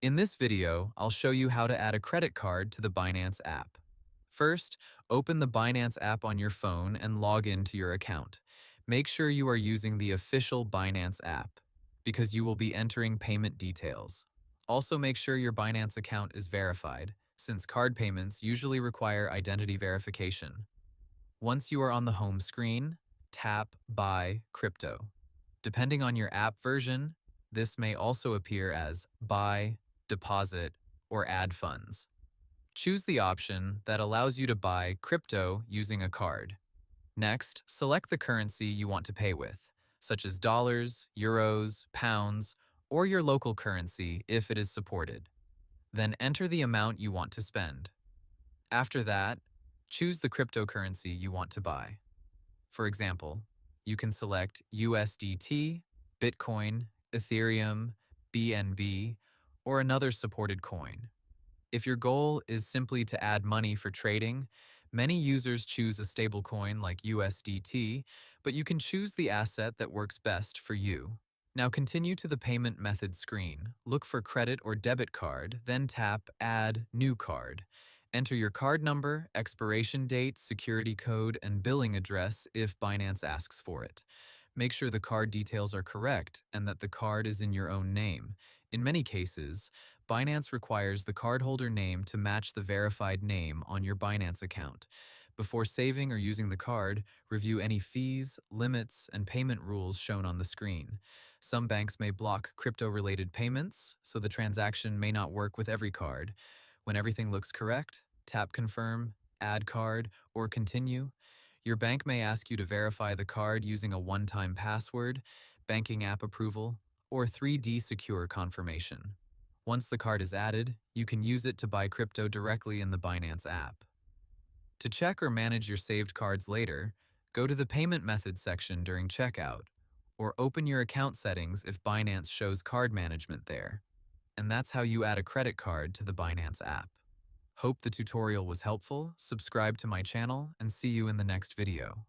In this video, I'll show you how to add a credit card to the Binance app. First, open the Binance app on your phone and log into your account. Make sure you are using the official Binance app because you will be entering payment details. Also, make sure your Binance account is verified, since card payments usually require identity verification. Once you are on the home screen, tap Buy Crypto. Depending on your app version, this may also appear as Buy, Deposit, or Add Funds. Choose the option that allows you to buy crypto using a card. Next, select the currency you want to pay with, such as dollars, euros, pounds, or your local currency if it is supported. Then enter the amount you want to spend. After that, choose the cryptocurrency you want to buy. For example, you can select USDT, Bitcoin, Ethereum, BNB, or another supported coin. If your goal is simply to add money for trading, many users choose a stablecoin like USDT, but you can choose the asset that works best for you. Now continue to the payment method screen. Look for credit or debit card, then tap Add New Card. Enter your card number, expiration date, security code, and billing address if Binance asks for it. Make sure the card details are correct and that the card is in your own name. In many cases, Binance requires the cardholder name to match the verified name on your Binance account. Before saving or using the card, review any fees, limits, and payment rules shown on the screen. Some banks may block crypto-related payments, so the transaction may not work with every card. When everything looks correct, tap Confirm, Add Card, or Continue. Your bank may ask you to verify the card using a one-time password, banking app approval, or 3D secure confirmation. Once the card is added, you can use it to buy crypto directly in the Binance app. To check or manage your saved cards later, go to the Payment Methods section during checkout, or open your account settings if Binance shows card management there. And that's how you add a credit card to the Binance app. Hope the tutorial was helpful, subscribe to my channel, and see you in the next video.